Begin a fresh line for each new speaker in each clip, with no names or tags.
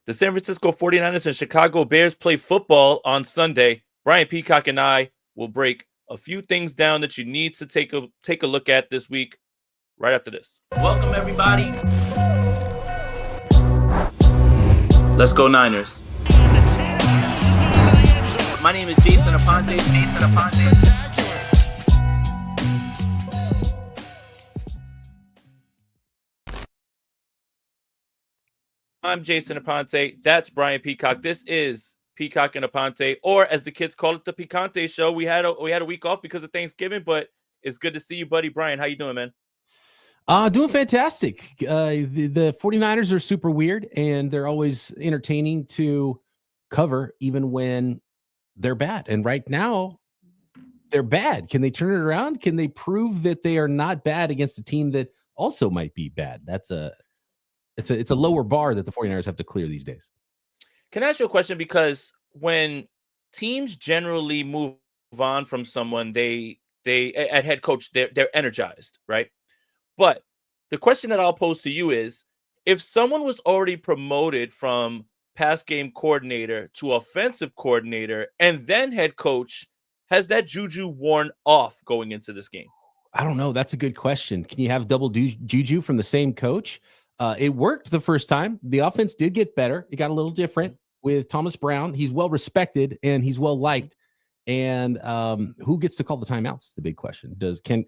The San Francisco 49ers and Chicago Bears play football on Sunday. Brian Peacock and I will break a few things down that you need to take a look at this week right after this. Welcome, everybody. Let's go Niners. My name is Jason Aponte. I'm Jason Aponte. That's Brian Peacock. This is Peacock and Aponte, or as the kids call it, the Picante Show. We had a week off because of Thanksgiving, but it's good to see you, buddy. Brian, how you doing, man?
Doing fantastic. The 49ers are super weird, and they're always entertaining to cover, even when they're bad. And right now, they're bad. Can they turn it around? Can they prove that they are not bad against a team that also might be bad? It's a lower bar that the 49ers have to clear these days.
Can I ask you a question? Because when teams generally move on from someone, they at head coach, they're energized, right? But the question that I'll pose to you is, if someone was already promoted from pass game coordinator to offensive coordinator and then head coach, has that juju worn off going into this game?
I don't know. That's a good question. Can you have double juju from the same coach? It worked the first time. The offense did get better. It got a little different with Thomas Brown. He's well respected and he's well liked. And who gets to call the timeouts? Is the big question.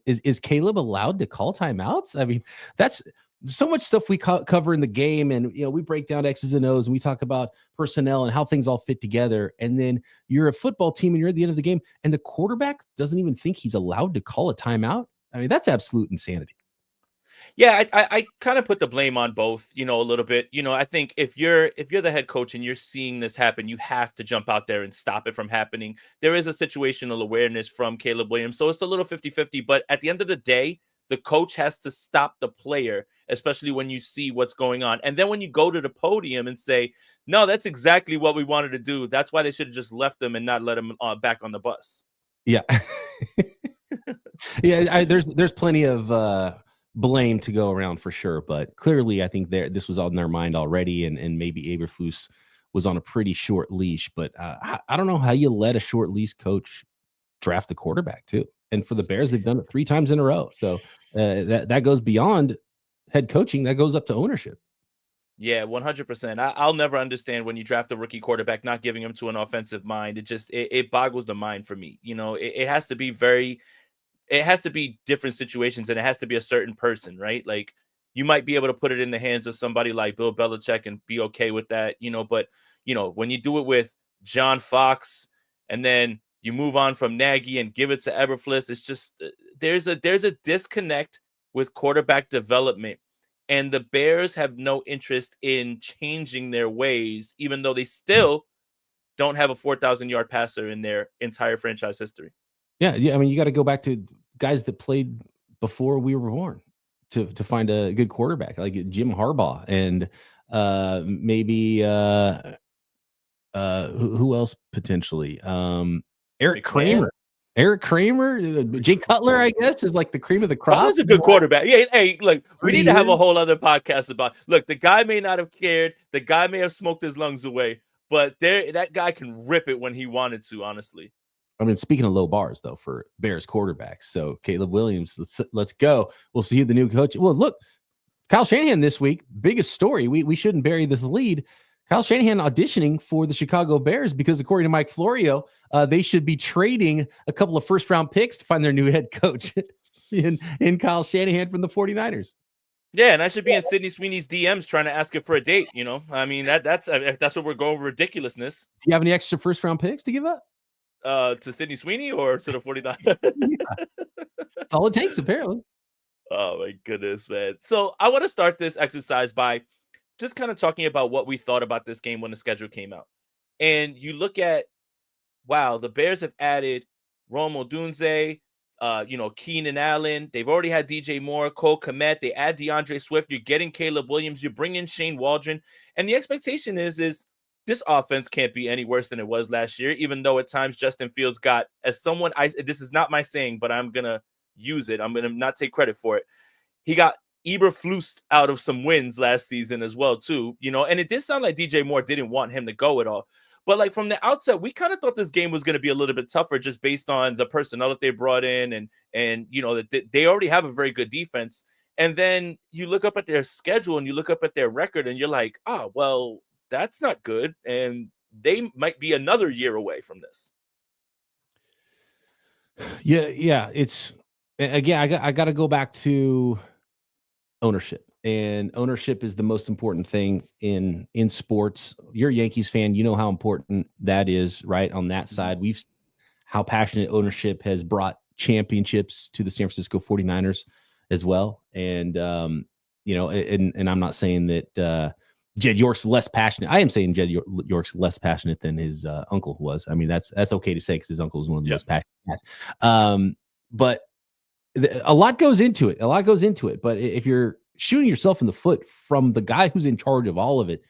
Is Caleb allowed to call timeouts? I mean, that's so much stuff we cover in the game, and we break down X's and O's, and we talk about personnel and how things all fit together. And then you're a football team, and you're at the end of the game, and the quarterback doesn't even think he's allowed to call a timeout. I mean, that's absolute insanity.
Yeah, I kind of put the blame on both, a little bit. I think if you're the head coach and you're seeing this happen, you have to jump out there and stop it from happening. There is a situational awareness from Caleb Williams, so it's a little 50-50. But at the end of the day, the coach has to stop the player, especially when you see what's going on. And then when you go to the podium and say, no, that's exactly what we wanted to do, that's why they should have just left them and not let him back on the bus.
Yeah. Yeah, there's plenty of blame to go around for sure, but clearly I think this was on their mind already, and maybe Eberflus was on a pretty short leash. But I don't know how you let a short leash coach draft the quarterback too. And for the Bears, they've done it 3 times in a row. So that goes beyond head coaching. That goes up to ownership.
Yeah, 100%. I'll never understand when you draft a rookie quarterback, not giving him to an offensive mind. It boggles the mind for me. It has to be it has to be different situations, and it has to be a certain person, right? Like, you might be able to put it in the hands of somebody like Bill Belichick and be okay with that, but when you do it with John Fox and then you move on from Nagy and give it to Eberflus, it's just there's a disconnect with quarterback development, and the Bears have no interest in changing their ways, even though they still don't have a 4,000-yard passer in their entire franchise history.
Yeah. I mean, you got to go back to guys that played before we were born to find a good quarterback, like Jim Harbaugh, and maybe who else potentially? Eric Kramer. Jay Cutler, I guess, is like the cream of the crop.
He's a good quarterback. Yeah, hey, look, we need to have a whole other podcast about. Look, the guy may not have cared. The guy may have smoked his lungs away, but that guy can rip it when he wanted to. Honestly.
I mean, speaking of low bars, though, for Bears quarterbacks. So Caleb Williams, let's go. We'll see who the new coach. Well, look, Kyle Shanahan this week, biggest story. We shouldn't bury this lead. Kyle Shanahan auditioning for the Chicago Bears because, according to Mike Florio, they should be trading a couple of first-round picks to find their new head coach in Kyle Shanahan from the 49ers.
Yeah, and I should be in Sidney Sweeney's DMs trying to ask it for a date. I mean, that's what we're going ridiculousness.
Do you have any extra first-round picks to give up?
To Sidney Sweeney or to the 49ers?
Yeah. That's all it takes, apparently.
Oh, my goodness, man. So I want to start this exercise by just kind of talking about what we thought about this game when the schedule came out. And you look at, wow, the Bears have added Rome Odunze, Keenan Allen. They've already had DJ Moore, Cole Kmet. They add DeAndre Swift. You're getting Caleb Williams. You bring in Shane Waldron. And the expectation is this offense can't be any worse than it was last year, even though at times Justin Fields got, as someone, this is not my saying, but I'm going to use it. I'm going to not take credit for it. He got Eberflused out of some wins last season as well, too. And it did sound like DJ Moore didn't want him to go at all. But like from the outset, we kind of thought this game was going to be a little bit tougher just based on the personnel that they brought in, and that they already have a very good defense. And then you look up at their schedule and you look up at their record and you're like, well, that's not good. And they might be another year away from this.
Yeah. It's, again, I got to go back to ownership, and ownership is the most important thing in sports. You're a Yankees fan, you know how important that is, right? On that side, we've seen how passionate ownership has brought championships to the San Francisco 49ers as well. And and I'm not saying that Jed York's less passionate. I am saying Jed York's less passionate than his uncle was. I mean, that's okay to say because his uncle was one of the most passionate guys. But a lot goes into it. But if you're shooting yourself in the foot from the guy who's in charge of all of it,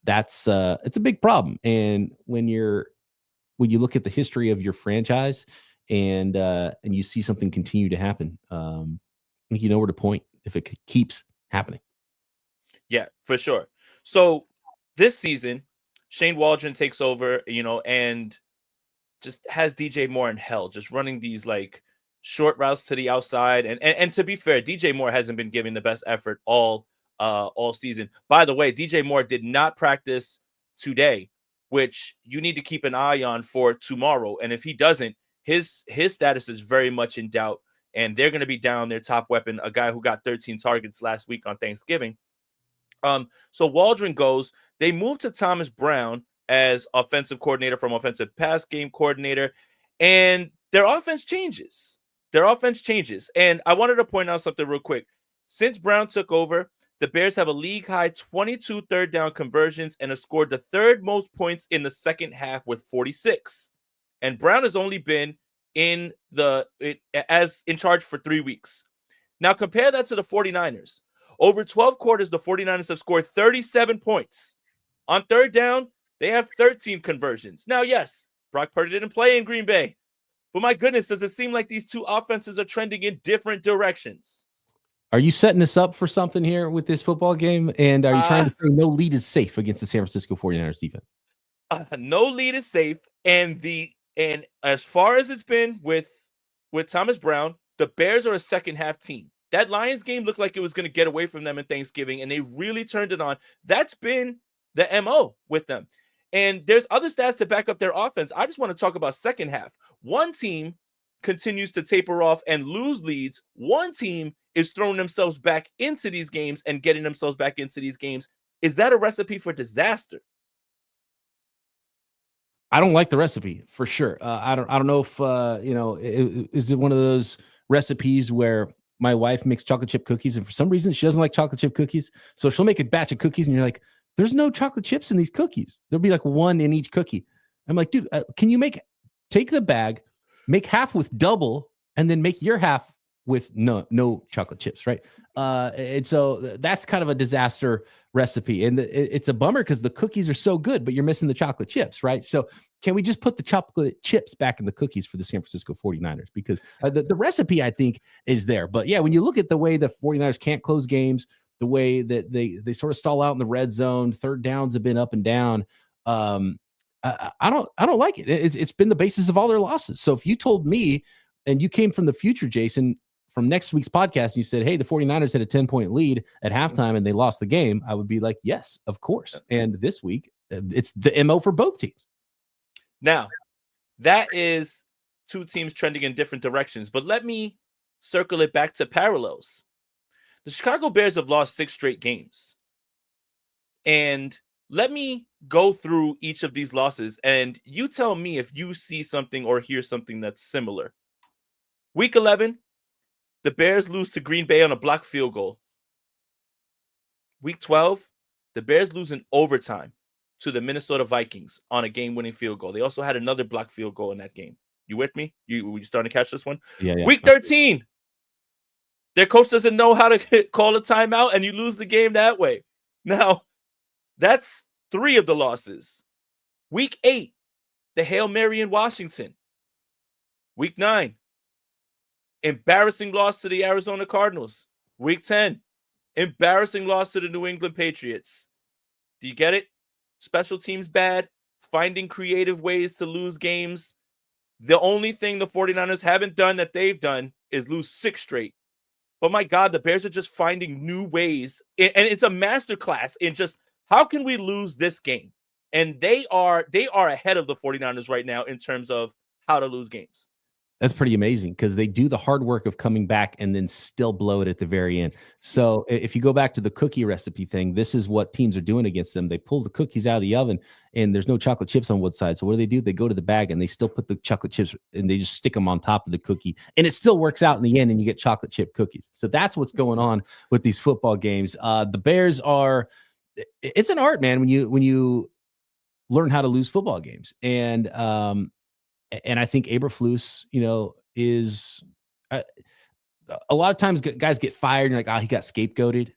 that's it's a big problem. And when you look at the history of your franchise and you see something continue to happen, I think you know where to point if it keeps happening.
Yeah, for sure. So this season, Shane Waldron takes over, and just has DJ Moore in hell, just running these like short routes to the outside. And to be fair, DJ Moore hasn't been giving the best effort all season. By the way, DJ Moore did not practice today, which you need to keep an eye on for tomorrow. And if he doesn't, his status is very much in doubt. And they're going to be down their top weapon, a guy who got 13 targets last week on Thanksgiving. So Waldron goes. They move to Thomas Brown as offensive coordinator from offensive pass game coordinator, and their offense changes. And I wanted to point out something real quick. Since Brown took over, the Bears have a league-high 22 third down conversions and have scored the third most points in the second half with 46. And Brown has only been in charge for 3 weeks. Now compare that to the 49ers. Over 12 quarters, the 49ers have scored 37 points. On third down, they have 13 conversions. Now, yes, Brock Purdy didn't play in Green Bay. But my goodness, does it seem like these two offenses are trending in different directions?
Are you setting us up for something here with this football game? And are you trying to say no lead is safe against the San Francisco 49ers defense?
No lead is safe. And as far as it's been with Thomas Brown, the Bears are a second half team. That Lions game looked like it was going to get away from them in Thanksgiving, and they really turned it on. That's been the MO with them. And there's other stats to back up their offense. I just want to talk about second half. One team continues to taper off and lose leads. One team is throwing themselves back into these games and getting themselves back into these games. Is that a recipe for disaster?
I don't like the recipe for sure. I don't know if is it one of those recipes where my wife makes chocolate chip cookies and for some reason she doesn't like chocolate chip cookies, so she'll make a batch of cookies and you're like, there's no chocolate chips in these cookies. There'll be like one in each cookie. I'm like, dude, can you take the bag, make half with double, and then make your half with no chocolate chips, right? And so that's kind of a disaster recipe. And it's a bummer because the cookies are so good, but you're missing the chocolate chips, right? So can we just put the chocolate chips back in the cookies for the San Francisco 49ers? Because the recipe, I think, is there. But yeah, when you look at the way the 49ers can't close games, the way that they sort of stall out in the red zone, third downs have been up and down. I don't like it. It's been the basis of all their losses. So if you told me, and you came from the future, Jason, from next week's podcast, and you said, hey, the 49ers had a 10-point lead at halftime and they lost the game, I would be like, yes, of course. And this week, it's the MO for both teams.
Now, that is two teams trending in different directions, but let me circle it back to parallels. The Chicago Bears have lost 6 straight games. And let me go through each of these losses, and you tell me if you see something or hear something that's similar. Week 11, the Bears lose to Green Bay on a blocked field goal. Week 12, the Bears lose in overtime to the Minnesota Vikings on a game-winning field goal. They also had another blocked field goal in that game. You with me? You starting to catch this one?
Yeah.
Week 13, their coach doesn't know how to call a timeout, and you lose the game that way. Now, that's 3 of the losses. Week 8, the Hail Mary in Washington. Week 9, embarrassing loss to the Arizona Cardinals. Week 10, Embarrassing loss to the New England Patriots. Do you get it? Special teams bad, finding creative ways to lose games. The only thing the 49ers haven't done that they've done is lose 6 straight. But my God, the Bears are just finding new ways. And it's a masterclass in just how can we lose this game? And they are ahead of the 49ers right now in terms of how to lose games.
That's pretty amazing because they do the hard work of coming back and then still blow it at the very end. So if you go back to the cookie recipe thing, this is what teams are doing against them. They pull the cookies out of the oven and there's no chocolate chips on one side. So what do? They go to the bag and they still put the chocolate chips and they just stick them on top of the cookie. And it still works out in the end and you get chocolate chip cookies. So that's what's going on with these football games. The Bears it's an art, man, when you learn how to lose football games. And I think Eberflus, is a lot of times guys get fired and you're like, he got scapegoated.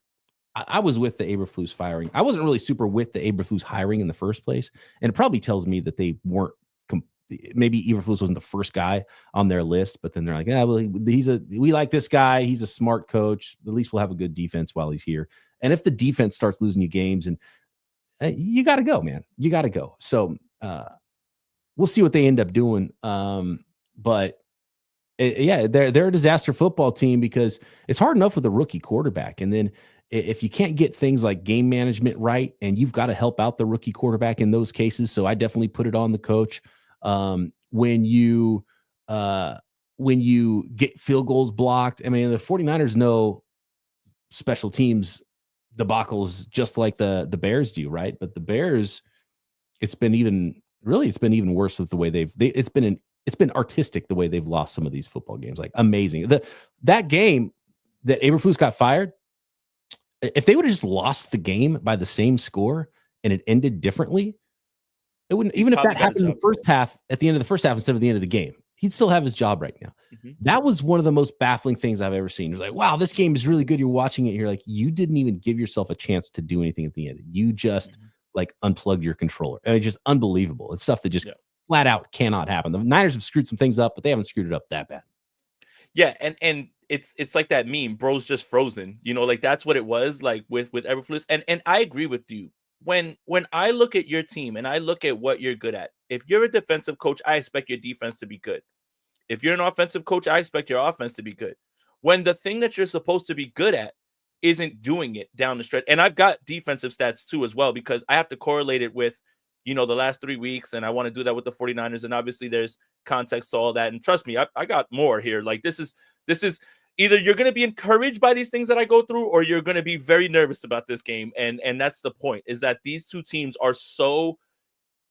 I was with the Eberflus firing. I wasn't really super with the Eberflus hiring in the first place. And it probably tells me that they weren't, maybe Eberflus wasn't the first guy on their list, but then they're like, we like this guy. He's a smart coach. At least we'll have a good defense while he's here. And if the defense starts losing you games, and you got to go, man, you got to go. So, we'll see what they end up doing. But they're a disaster football team because it's hard enough with a rookie quarterback. And then if you can't get things like game management right, and you've got to help out the rookie quarterback in those cases. So I definitely put it on the coach. When you get field goals blocked, I mean, the 49ers know special teams debacles just like the Bears do, right? But the Bears, it's been even worse with the way it's been artistic the way they've lost some of these football games. Like amazing. That game that Eberflus got fired, if they would have just lost the game by the same score and it ended differently, it wouldn't, even if that happened in the first half, at the end of the first half instead of the end of the game, he'd still have his job right now. Mm-hmm. That was one of the most baffling things I've ever seen. It was like, wow, this game is really good. You're watching it. You're like, you didn't even give yourself a chance to do anything at the end. You just like unplugged your controller. And it's just unbelievable. It's stuff that just flat out cannot happen. The Niners have screwed some things up, but they haven't screwed it up that bad.
Yeah, and it's like that meme, bro's just frozen. Like that's what it was like with Eberflus. And I agree with you. When I look at your team and I look at what you're good at, if you're a defensive coach, I expect your defense to be good. If you're an offensive coach, I expect your offense to be good. When the thing that you're supposed to be good at isn't doing it down the stretch, and I've got defensive stats too as well, because I have to correlate it with, the last 3 weeks, and I want to do that with the 49ers, and obviously there's context to all that, and trust me, I got more here. Like this is either you're going to be encouraged by these things that I go through, or you're going to be very nervous about this game, and that's the point, is that these two teams are so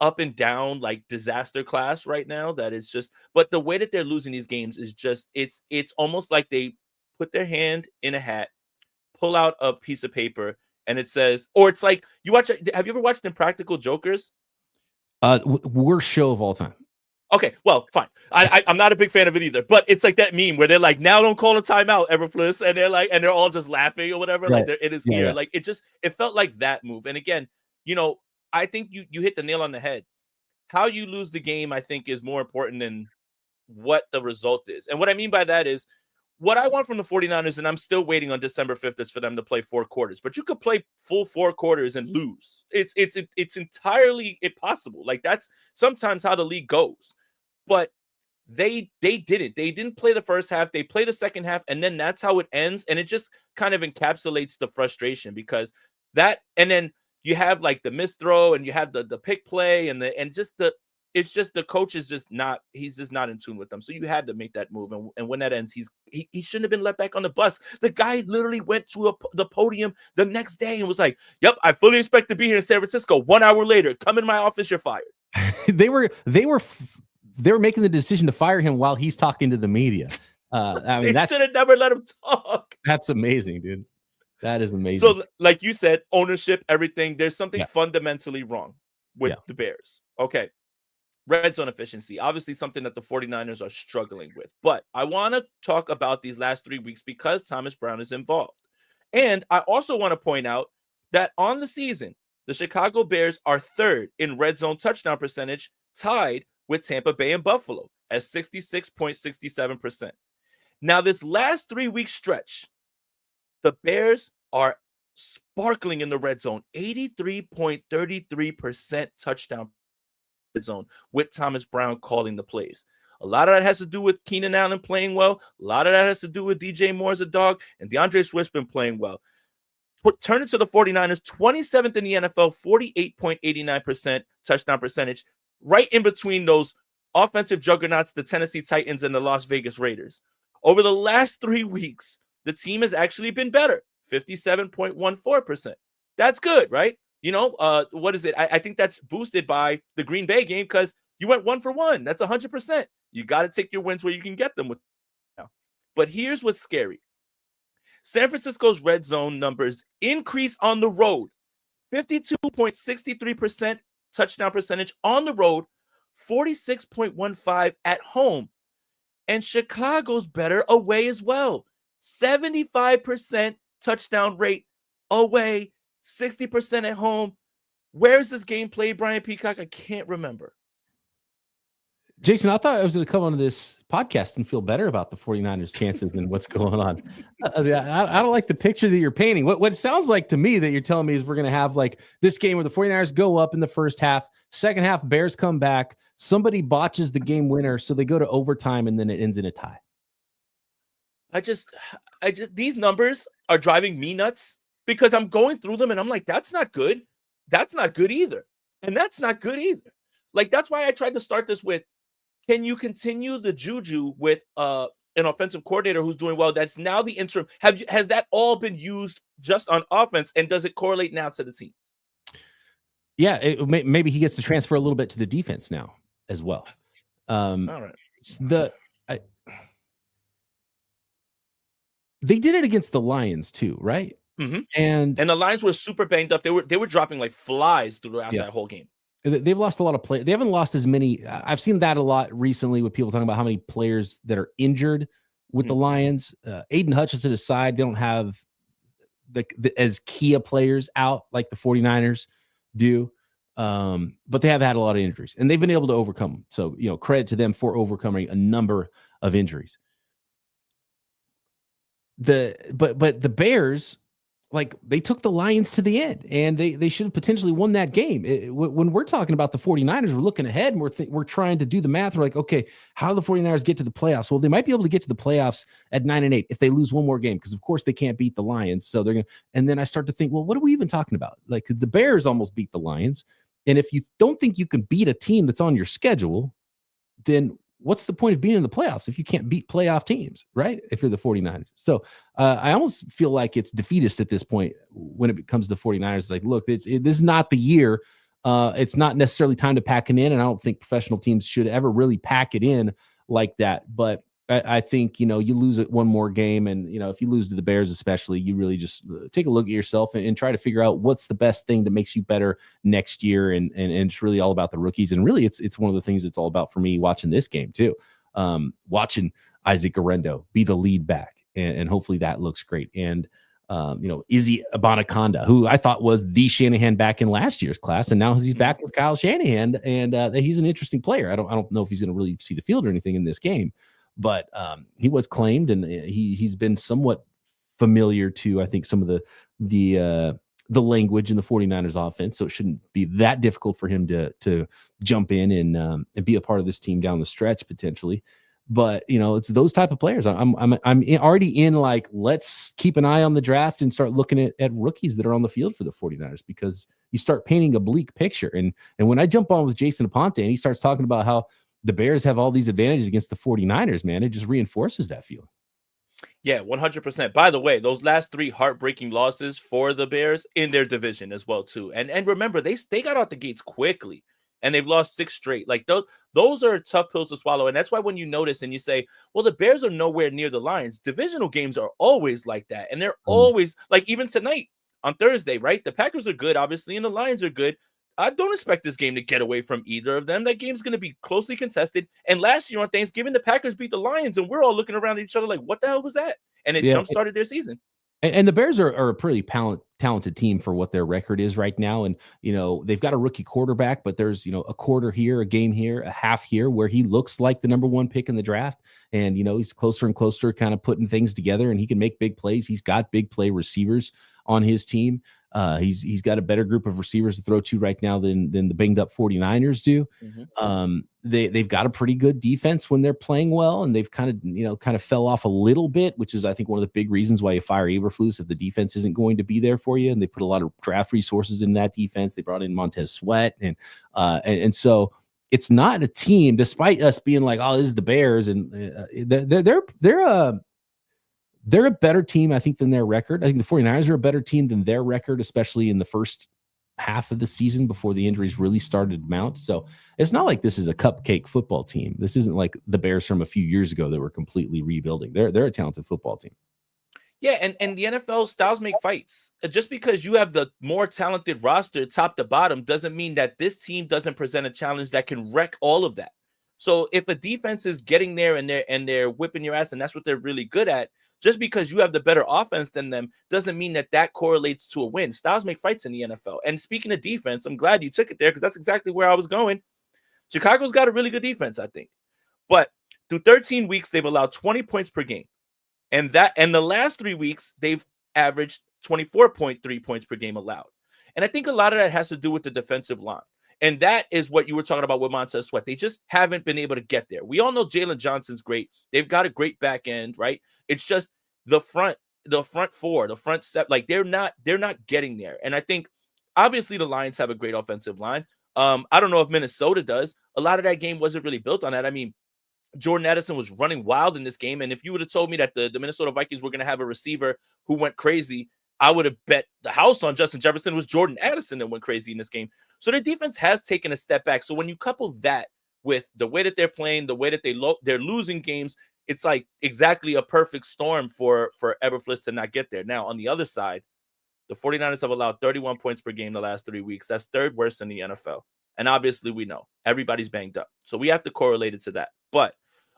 up and down, like disaster class right now, that it's just, but the way that they're losing these games is just, it's almost like they put their hand in a hat, pull out a piece of paper, and it says, or it's like, have you ever watched Impractical Jokers?
Worst show of all time.
Okay, well, fine. I'm not a big fan of it either, but it's like that meme where they're like, now don't call a timeout, Eberflus, and they're all just laughing or whatever. Right. Like it is here. Yeah. Like it felt like that move. And again, I think you hit the nail on the head. How you lose the game, I think, is more important than what the result is. And what I mean by that is, what I want from the 49ers, and I'm still waiting on December 5th, is for them to play 4 quarters. But you could play full 4 quarters and lose. It's entirely impossible. Like that's sometimes how the league goes. But they didn't. They didn't play the first half. They played the second half, and then that's how it ends. And it just kind of encapsulates the frustration, because and then you have like the missed throw, and you have the pick play, it's just the coach is just not, he's just not in tune with them. So you had to make that move. And when that ends, he shouldn't have been let back on the bus. The guy literally went to the podium the next day and was like, yep, I fully expect to be here in San Francisco. 1 hour later, come in my office, you're fired.
They were making the decision to fire him while he's talking to the media. I mean,
they should have never let him talk.
That's amazing, dude. That is amazing.
So like you said, ownership, everything, there's something fundamentally wrong with the Bears. Okay. Red zone efficiency, obviously something that the 49ers are struggling with. But I want to talk about these last 3 weeks because Thomas Brown is involved. And I also want to point out that on the season, the Chicago Bears are 3rd in red zone touchdown percentage, tied with Tampa Bay and Buffalo at 66.67%. Now, this last 3 week stretch, the Bears are sparkling in the red zone. 83.33% touchdown red zone with Thomas Brown calling the plays. A lot of that has to do with Keenan Allen playing well. A lot of that has to do with DJ Moore as a dog, and DeAndre Swift been playing well. Turn it to the 49ers, 27th in the NFL, 48.89% touchdown percentage, right in between those offensive juggernauts, the Tennessee Titans and the Las Vegas Raiders. Over the last 3 weeks, the team has actually been better, 57.14%. That's good, right? What is it? I think that's boosted by the Green Bay game because you went 1 for 1. That's 100%. You got to take your wins where you can get them with now. But here's what's scary. San Francisco's red zone numbers increase on the road. 52.63% touchdown percentage on the road, 46.15 at home. And Chicago's better away as well. 75% touchdown rate away, 60% at home. Where's this game played, Brian Peacock? I can't remember.
Jason, I thought I was going to come onto this podcast and feel better about the 49ers' chances than what's going on. I don't like the picture that you're painting. What it sounds like to me that you're telling me is we're going to have like this game where the 49ers go up in the first half, second half, Bears come back, somebody botches the game winner, so they go to overtime, and then it ends in a tie.
I just these numbers are driving me nuts because I'm going through them and I'm like, that's not good. That's not good either. And that's not good either. Like, that's why I tried to start this with, can you continue the juju with an offensive coordinator who's doing well? That's now the interim. Has that all been used just on offense, and does it correlate now to the team?
Yeah, maybe he gets to transfer a little bit to the defense now as well.
All right.
They did it against the Lions too, right?
Mm-hmm.
And
the Lions were super banged up. They were dropping like flies throughout that whole game.
They've lost a lot of players. They haven't lost as many. I've seen that a lot recently with people talking about how many players that are injured with the Lions. Aiden Hutchinson aside, they don't have the as key of players out like the 49ers do. But they have had a lot of injuries, and they've been able to overcome them. So, credit to them for overcoming a number of injuries. But the Bears, like, they took the Lions to the end, and they should have potentially won that game. When we're talking about the 49ers, we're looking ahead, and we're trying to do the math. We're like, okay, how do the 49ers get to the playoffs? Well, they might be able to get to the playoffs at 9-8 if they lose one more game, because of course they can't beat the Lions. So they're going to, and then I start to think, well, what are we even talking about? Like, the Bears almost beat the Lions. And if you don't think you can beat a team that's on your schedule, then what's the point of being in the playoffs if you can't beat playoff teams, right? If you're the 49ers. So I almost feel like it's defeatist at this point when it comes to the 49ers. It's like, look, this is not the year. It's not necessarily time to pack it in. And I don't think professional teams should ever really pack it in like that. But I think, you lose it one more game. And, if you lose to the Bears, especially, you really just take a look at yourself and try to figure out what's the best thing that makes you better next year. And it's really all about the rookies. And really, it's one of the things it's all about for me watching this game, too. Watching Isaac Guerrero be the lead back. And hopefully that looks great. And, Izzy Abanaconda, who I thought was the Shanahan back in last year's class. And now he's back with Kyle Shanahan. And he's an interesting player. I don't know if he's going to really see the field or anything in this game. But he was claimed, and he's been somewhat familiar to, I think, some of the language in the 49ers offense. So it shouldn't be that difficult for him to jump in and be a part of this team down the stretch potentially. But it's those type of players. I'm already in, like, let's keep an eye on the draft and start looking at rookies that are on the field for the 49ers, because you start painting a bleak picture. And when I jump on with Jason Aponte and he starts talking about how the Bears have all these advantages against the 49ers, man, it just reinforces that feeling.
Yeah, 100%. By the way, those last 3 heartbreaking losses for the Bears in their division as well, too. And remember, they got out the gates quickly, and they've lost 6 straight. Like, those are tough pills to swallow. And that's why when you notice and you say, well, the Bears are nowhere near the Lions, divisional games are always like that. And they're always, like, even tonight on Thursday, right? The Packers are good, obviously, and the Lions are good. I don't expect this game to get away from either of them. That game's going to be closely contested. And last year on Thanksgiving, the Packers beat the Lions, and we're all looking around at each other like, what the hell was that? And it jump-started their season.
And the Bears are a pretty talented team for what their record is right now. And, they've got a rookie quarterback, but there's, a quarter here, a game here, a half here where he looks like the number 1 pick in the draft. And, he's closer and closer kind of putting things together, and he can make big plays. He's got big play receivers. on his team. He's got a better group of receivers to throw to right now than the banged up 49ers do. They've got a pretty good defense when they're playing well, and they've kind of fell off a little bit, which is I think one of the big reasons why you fire Eberflus if the defense isn't going to be there for you. And they put a lot of draft resources in that defense. They brought in Montez Sweat, and so it's not a team, despite us being like, oh, this is the Bears, and they're a better team, I think, than their record. I think the 49ers are a better team than their record, especially in the first half of the season before the injuries really started to mount. So it's not like this is a cupcake football team. This isn't like the Bears from a few years ago that were completely rebuilding. They're a talented football team.
Yeah, and the NFL styles make fights. Just because you have the more talented roster top to bottom doesn't mean that this team doesn't present a challenge that can wreck all of that. So if a defense is getting there and they're whipping your ass and that's what they're really good at, just because you have the better offense than them doesn't mean that correlates to a win. Styles make fights in the NFL. And speaking of defense, I'm glad you took it there because that's exactly where I was going. Chicago's got a really good defense, I think. But through 13 weeks, they've allowed 20 points per game. And the last 3 weeks, they've averaged 24.3 points per game allowed. And I think a lot of that has to do with the defensive line. And that is what you were talking about with Montez Sweat. They just haven't been able to get there. We all know Jalen Johnson's great. They've got a great back end, right? It's just the front four, the front set, like they're not getting there. And I think obviously the Lions have a great offensive line. I don't know if Minnesota does. A lot of that game wasn't really built on that. I mean, Jordan Addison was running wild in this game. And if you would have told me that the Minnesota Vikings were going to have a receiver who went crazy, I would have bet the house on Justin Jefferson was Jordan Addison that went crazy in this game. So their defense has taken a step back. So when you couple that with the way that they're playing, the way that they're losing games, it's like exactly a perfect storm for Eberflus to not get there. Now, on the other side, the 49ers have allowed 31 points per game the last 3 weeks. That's third worst in the NFL. And obviously we know everybody's banged up. So we have to correlate it to that. But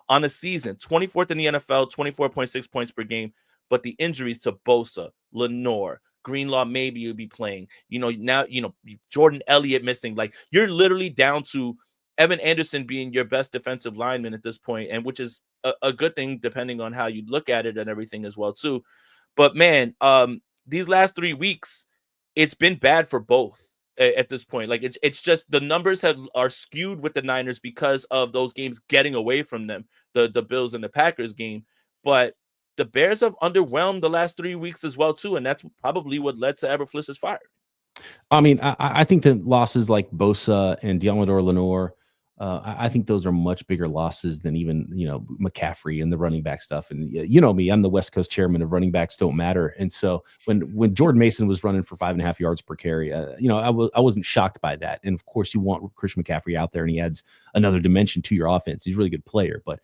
on the season, 24th in the NFL, 24.6 points per game. But the injuries to Bosa, Lenore, Greenlaw, maybe you'll be playing. Now, Jordan Elliott missing. Like, you're literally down to Evan Anderson being your best defensive lineman at this point, and which is a good thing depending on how you look at it and everything as well, too. But, man, these last 3 weeks, it's been bad for both at this point. Like, it's just the numbers are skewed with the Niners because of those games getting away from them, the Bills and the Packers game. But the Bears have underwhelmed the last 3 weeks as well, too, and that's probably what led to Eberflus's fire.
I mean, I think the losses like Bosa and Deommodore Lenore, I think those are much bigger losses than even, McCaffrey and the running back stuff. And you know me, I'm the West Coast chairman of running backs don't matter. And so when Jordan Mason was running for 5.5 yards per carry, I wasn't shocked by that. And of course, you want Christian McCaffrey out there, and he adds another dimension to your offense. He's a really good player, but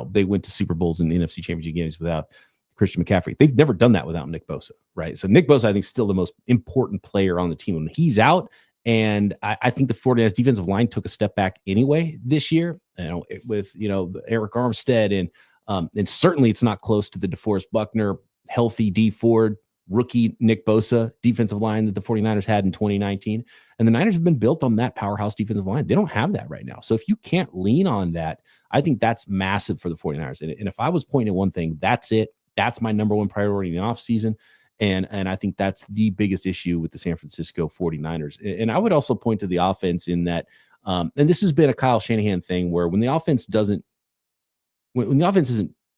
they went to Super Bowls and NFC Championship games without Christian McCaffrey. They've never done that without Nick Bosa, right? So Nick Bosa, I think, is still the most important player on the team when he's out. And I think the 49ers defensive line took a step back anyway this year, with Eric Armstead, and certainly it's not close to the DeForest Buckner, healthy D Ford, rookie Nick Bosa defensive line that the 49ers had in 2019. And the Niners have been built on that powerhouse defensive line. They don't have that right now. So if you can't lean on that, I think that's massive for the 49ers. And if I was pointing at one thing, that's it. That's my number one priority in the offseason. And I think that's the biggest issue with the San Francisco 49ers. And I would also point to the offense in that, and this has been a Kyle Shanahan thing, where when the offense isn't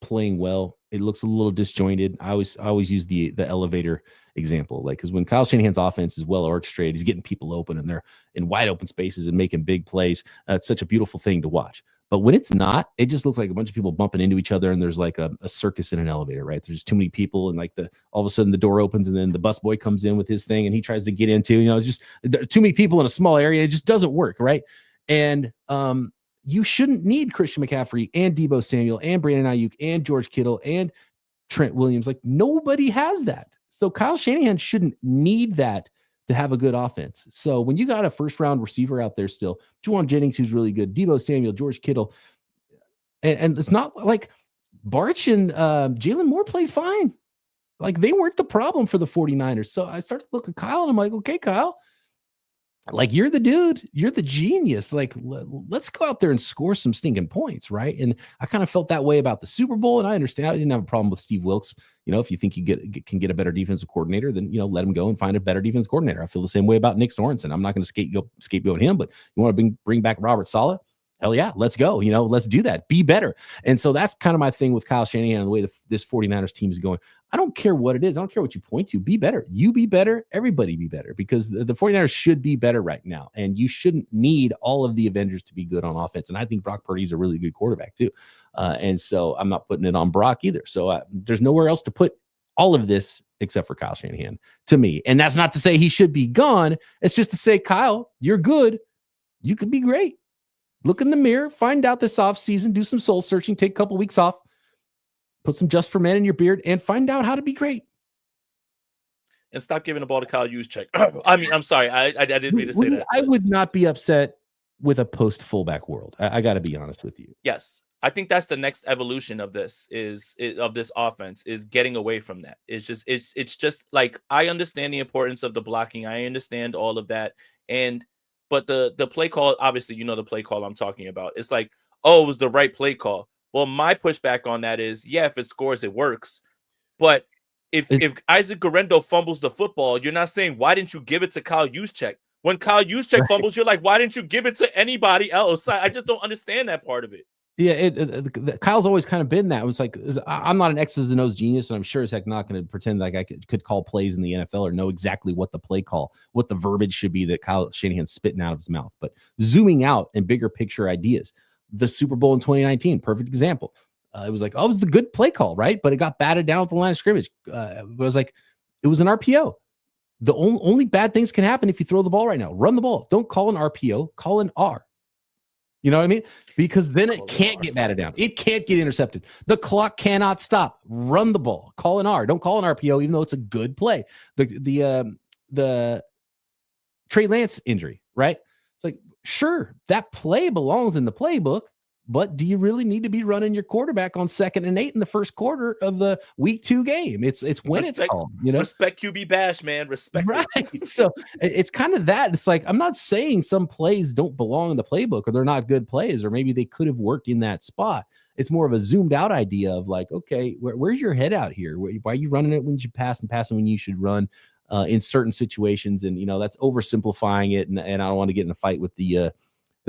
playing well, it looks a little disjointed. I always use the elevator example, like, because when Kyle Shanahan's offense is well orchestrated, he's getting people open and they're in wide open spaces and making big plays. It's such a beautiful thing to watch. But when it's not, it just looks like a bunch of people bumping into each other, and there's like a circus in an elevator, right? There's too many people, and like all of a sudden the door opens, and then the busboy comes in with his thing, and he tries to get into. It's just there are too many people in a small area. It just doesn't work, right? And you shouldn't need Christian McCaffrey and Deebo Samuel and Brandon Ayuk and George Kittle and Trent Williams. Like, nobody has that. So Kyle Shanahan shouldn't need that to have a good offense. So when you got a first round receiver out there still, Juwan Jennings, who's really good, Deebo Samuel, George Kittle, and it's not like Barch and Jalen Moore played fine. Like, they weren't the problem for the 49ers. So I started to look at Kyle, and I'm like, okay, Kyle, like, you're the dude, you're the genius. Like, let's go out there and score some stinking points, right? And I kind of felt that way about the Super Bowl, and I understand. I didn't have a problem with Steve Wilkes. If you think you can get a better defensive coordinator, then let him go and find a better defensive coordinator. I feel the same way about Nick Sorensen. I'm not going to scapegoat him, but you want to bring back Robert Saleh? Hell yeah, let's go. Let's do that. Be better. And so that's kind of my thing with Kyle Shanahan and the way this 49ers team is going. I don't care what it is. I don't care what you point to. Be better. You be better. Everybody be better, because the 49ers should be better right now. And you shouldn't need all of the Avengers to be good on offense. And I think Brock Purdy is a really good quarterback too. And so I'm not putting it on Brock either. So there's nowhere else to put all of this except for Kyle Shanahan to me. And that's not to say he should be gone. It's just to say, Kyle, you're good. You could be great. Look in the mirror, find out this offseason, do some soul searching, take a couple weeks off, put some Just for Men in your beard, and find out how to be great.
And stop giving the ball to Kyle Juszczyk. I mean, I'm sorry. I didn't mean to say that.
I would not be upset with a post fullback world. I got to be honest with you.
Yes. I think that's the next evolution of this of this offense is getting away from that. It's just like, I understand the importance of the blocking. I understand all of that. But the play call, obviously, the play call I'm talking about. It's like, oh, it was the right play call. Well, my pushback on that is, yeah, if it scores, it works. But if Isaac Guerrero fumbles the football, you're not saying, why didn't you give it to Kyle Juszczyk? When Kyle Juszczyk fumbles, you're like, why didn't you give it to anybody else? I just don't understand that part of it.
Yeah, Kyle's always kind of been that. It was like, I'm not an X's and O's genius, and I'm sure as heck not going to pretend like I could call plays in the NFL or know exactly what the play call, what the verbiage should be that Kyle Shanahan's spitting out of his mouth. But zooming out and bigger picture ideas, the Super Bowl in 2019, perfect example. It was like, oh, it was the good play call, right? But it got batted down at the line of scrimmage. It was like, it was an RPO. The only bad things can happen if you throw the ball right now. Run the ball. Don't call an RPO. Call an R. You know what I mean? Because then it can't get batted down. It can't get intercepted. The clock cannot stop. Run the ball. Call an R. Don't call an RPO, even though it's a good play. The Trey Lance injury, right? It's like, sure, that play belongs in the playbook, but do you really need to be running your quarterback on 2nd and 8 in the first quarter of the week 2 game? It's when it's called,
Respect QB bash, man. Respect.
Right. So it's kind of that. It's like, I'm not saying some plays don't belong in the playbook or they're not good plays, or maybe they could have worked in that spot. It's more of a zoomed out idea of like, okay, where's your head out here? Why are you running it when you should pass and passing when you should run in certain situations? And, that's oversimplifying it. And I don't want to get in a fight with the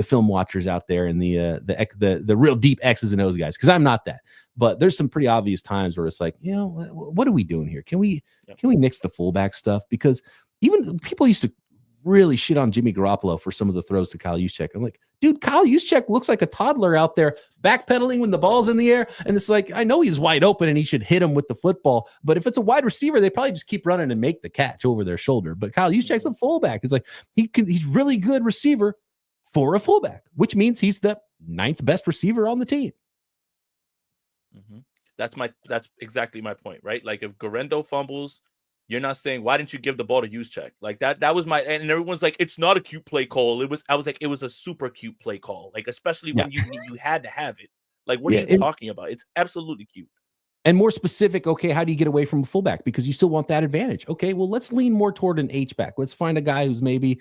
film watchers out there and the real deep X's and O's guys, because I'm not that. But there's some pretty obvious times where it's like, what are we doing here? Can we nix the fullback stuff? Because even people used to really shit on Jimmy Garoppolo for some of the throws to Kyle Juszczyk. I'm like, dude, Kyle Juszczyk looks like a toddler out there backpedaling when the ball's in the air. And it's like, I know he's wide open and he should hit him with the football, but if it's a wide receiver, they probably just keep running and make the catch over their shoulder. But Kyle Juszczyk's a fullback. It's like, he's really good receiver for a fullback, which means he's the 9th best receiver on the team.
Mm-hmm. That's exactly my point, right? Like, if Guerrero fumbles, you're not saying, why didn't you give the ball to Juszczyk? Like that was and everyone's like, it's not a cute play call. I was like, it was a super cute play call. Like, especially when you had to have it. Like, what are you talking about? It's absolutely cute.
And more specific, okay, how do you get away from a fullback? Because you still want that advantage. Okay, well, let's lean more toward an H-back. Let's find a guy who's maybe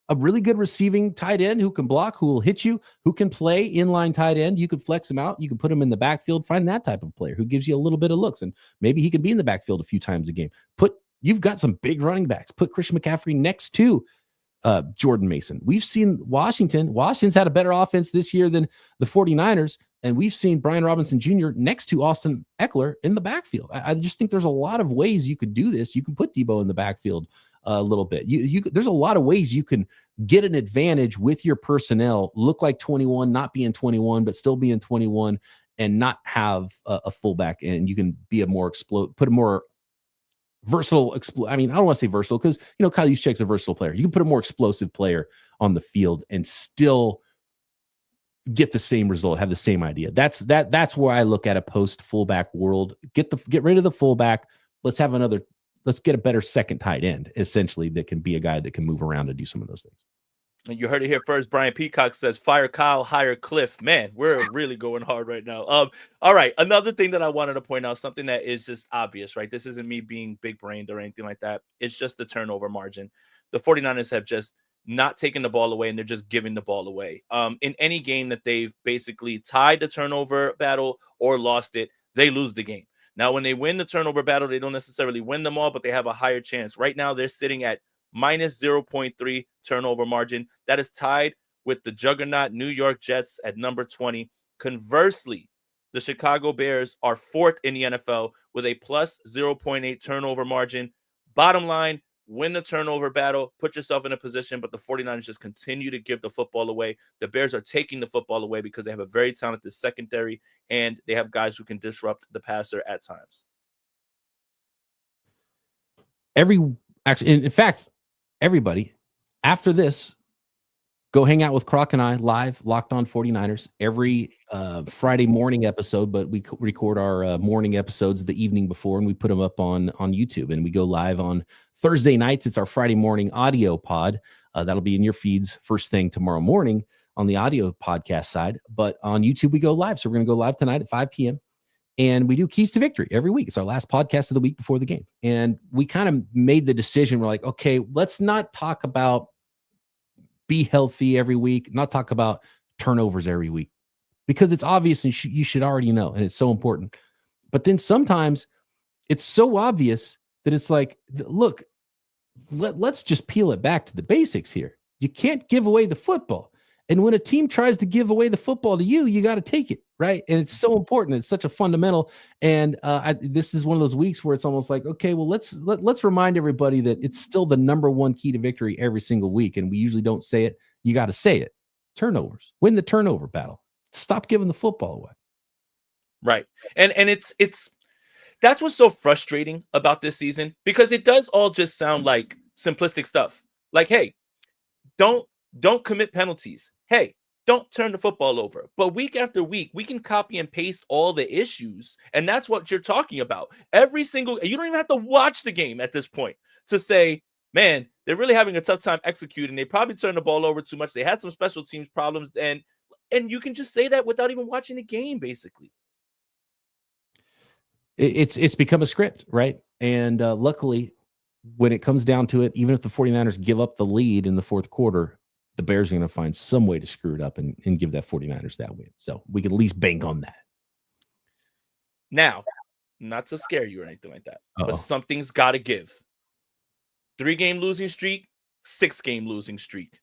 a really good receiving tight end who can block, who will hit you, who can play inline tight end. You could flex him out. You can put him in the backfield. Find that type of player who gives you a little bit of looks. And maybe he can be in the backfield a few times a game. You've got some big running backs. Put Christian McCaffrey next to Jordan Mason. We've seen Washington's had a better offense this year than the 49ers. And we've seen Brian Robinson Jr. next to Austin Eckler in the backfield. I just think there's a lot of ways you could do this. You can put Debo in the backfield a little bit. There's a lot of ways you can get an advantage with your personnel, look like 21, not being 21, but still being 21, and not have a fullback. And you can be put a more versatile. I mean, I don't want to say versatile because, Kyle Juszczyk's a versatile player. You can put a more explosive player on the field and still get the same result, have the same idea. That's where I look at a post fullback world. Get rid of the fullback. Let's get a better second tight end, essentially, that can be a guy that can move around and do some of those things.
You heard it here first. Brian Peacock says, fire Kyle, hire Cliff. Man, we're really going hard right now. All right. Another thing that I wanted to point out, something that is just obvious, right? This isn't me being big brained or anything like that. It's just the turnover margin. The 49ers have just not taking the ball away, and they're just giving the ball away. In any game that they've basically tied the turnover battle or lost it, they lose the game. Now, when they win the turnover battle, they don't necessarily win them all, but they have a higher chance. Right now, they're sitting at minus 0.3 turnover margin. That is tied with the juggernaut New York Jets at number 20. Conversely, the Chicago Bears are fourth in the NFL with a plus 0.8 turnover margin. Bottom line, win the turnover battle, put yourself in a position, but the 49ers just continue to give the football away. The Bears are taking the football away because they have a very talented secondary, and they have guys who can disrupt the passer at times.
In fact, everybody, after this, go hang out with Croc and I live, Locked On 49ers, every Friday morning episode, but we record our morning episodes the evening before, and we put them up on YouTube, and we go live on Thursday nights. It's our Friday morning audio pod. That'll be in your feeds first thing tomorrow morning on the audio podcast side, but on YouTube, we go live. So we're going to go live tonight at 5 p.m. And we do Keys to Victory every week. It's our last podcast of the week before the game. And we kind of made the decision. We're like, okay, let's not talk about be healthy every week, not talk about turnovers every week, because it's obvious and you should already know, and it's so important. But then sometimes it's so obvious that it's like, look, let's just peel it back to the basics here. You can't give away the football. And when a team tries to give away the football to you, you got to take it, right? And it's so important. It's such a fundamental. And this is one of those weeks where it's almost like, okay, well, let's remind everybody that it's still the number one key to victory every single week. And we usually don't say it. You got to say it. Turnovers. Win the turnover battle. Stop giving the football away.
Right. And it's that's what's so frustrating about this season, because it does all just sound like simplistic stuff. Like, hey, don't commit penalties. Hey, don't turn the football over. But week after week, we can copy and paste all the issues. And that's what you're talking about. You don't even have to watch the game at this point to say, man, they're really having a tough time executing. They probably turned the ball over too much. They had some special teams problems. And you can just say that without even watching the game, basically.
It's become a script, right? And luckily, when it comes down to it, even if the 49ers give up the lead in the fourth quarter, the Bears are going to find some way to screw it up and give that 49ers that win. So we can at least bank on that.
Now, not to scare you or anything like that, but
Uh-oh.
something's got to give. 3-game losing streak, 6-game losing streak.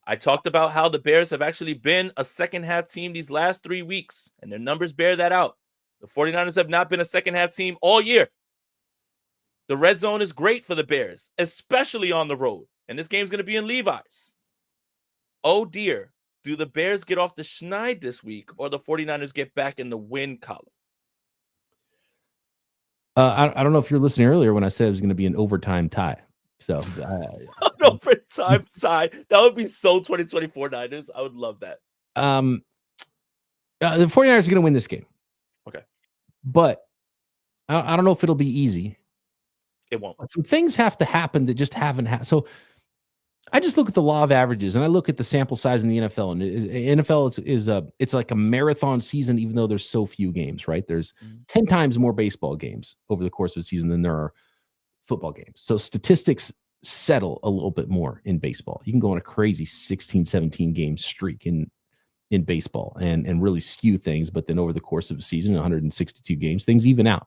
I talked about how the Bears have actually been a second-half team these last 3 weeks, and their numbers bear that out. The 49ers have not been a second-half team all year. The red zone is great for the Bears, especially on the road. And this game's going to be in Levi's. Oh, dear. Do the Bears get off the schneid this week, or the 49ers get back in the win column?
I don't know if you're listening earlier when I said it was going to be an overtime tie. So
an overtime tie. That would be so 2024 Niners. I would love that.
The 49ers are going to win this game.
Okay.
But I don't know if it'll be easy.
It won't.
Some things have to happen that just haven't happened. So I just look at the law of averages, and I look at the sample size in the NFL. And NFL it's like a marathon season, even though there's so few games, right? There's 10 times more baseball games over the course of a season than there are football games. So statistics settle a little bit more in baseball. You can go on a crazy 16, 17 game streak in baseball and really skew things. But then over the course of a season, 162 games, things even out.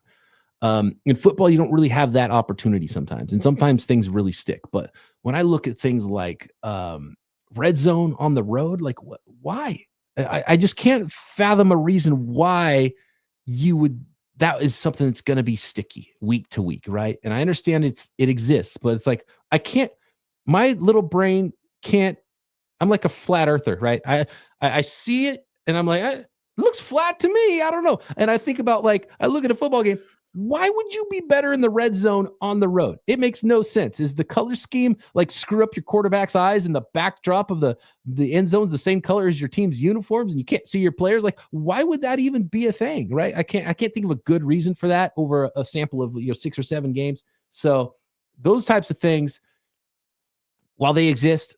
In football, you don't really have that opportunity sometimes. And sometimes things really stick. But when I look at things like red zone on the road, like why? I just can't fathom a reason why that is something that's going to be sticky week to week, right? And I understand it exists, but it's like my little brain can't. I'm like a flat earther, right? I see it and I'm like, it looks flat to me. I don't know. And I think about, like, I look at a football game. Why would you be better in the red zone on the road? It makes no sense. Is the color scheme like screw up your quarterback's eyes and the backdrop of the end zone is the same color as your team's uniforms and you can't see your players? Like, why would that even be a thing, right? I can't think of a good reason for that over a sample of 6 or 7 games. So those types of things, while they exist,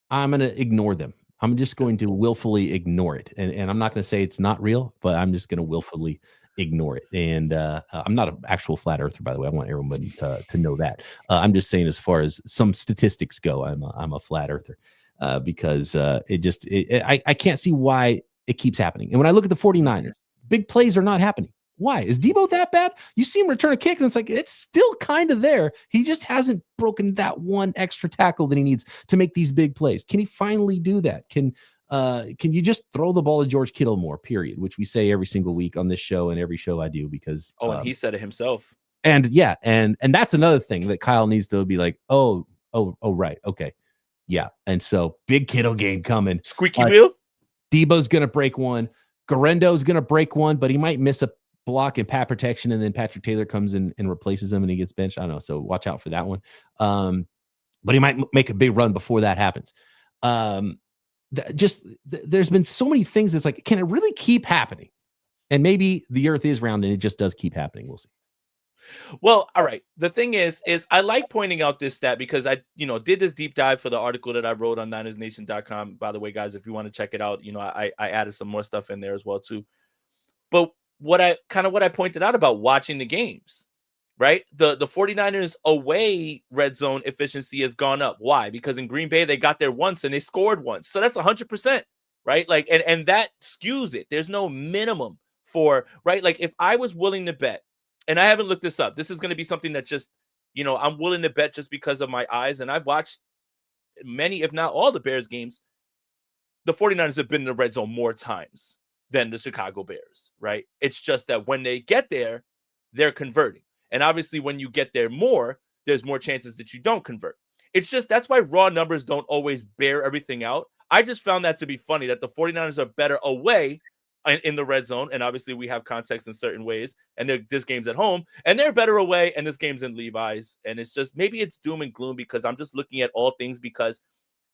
I'm going to ignore them. I'm just going to willfully ignore it. And I'm not going to say it's not real, but I'm just going to willfully ignore it. And I'm not an actual flat earther, by the way. I want everyone to know that. I'm just saying, as far as some statistics go, I'm a flat earther because I can't see why it keeps happening. And when I look at the 49ers, big plays are not happening. Why? Is Debo that bad? You see him return a kick, and it's like, it's still kind of there. He just hasn't broken that one extra tackle that he needs to make these big plays. Can he finally do that? Can you just throw the ball to George Kittle more, period, which we say every single week on this show and every show I do, because
and he said it himself.
And yeah, and that's another thing that Kyle needs to be like, oh, right, okay. Yeah. And so big Kittle game coming.
Squeaky wheel.
Debo's gonna break one. Garendo's gonna break one, but he might miss a block and pat protection, and then Patrick Taylor comes in and replaces him and he gets benched. I don't know. So watch out for that one. But he might make a big run before that happens. There's been so many things that's like, can it really keep happening? And maybe the earth is round and it just does keep happening. We'll see.
Well, all right. The thing is I like pointing out this stat because I, did this deep dive for the article that I wrote on NinersNation.com. By the way, guys, if you want to check it out, I added some more stuff in there as well too. But what I pointed out about watching the games, right? The 49ers away red zone efficiency has gone up. Why? Because in Green Bay, they got there once and they scored once. So that's 100%, right? Like, and that skews it. There's no minimum for, right? Like, if I was willing to bet, and I haven't looked this up, this is going to be something that just, I'm willing to bet just because of my eyes. And I've watched many, if not all, the Bears games. The 49ers have been in the red zone more times than the Chicago Bears, right? It's just that when they get there, they're converting. And obviously, when you get there more, there's more chances that you don't convert. It's just, that's why raw numbers don't always bear everything out. I just found that to be funny, that the 49ers are better away in the red zone. And obviously, we have context in certain ways. And this game's at home. And they're better away. And this game's in Levi's. And it's just, maybe it's doom and gloom because I'm just looking at all things, because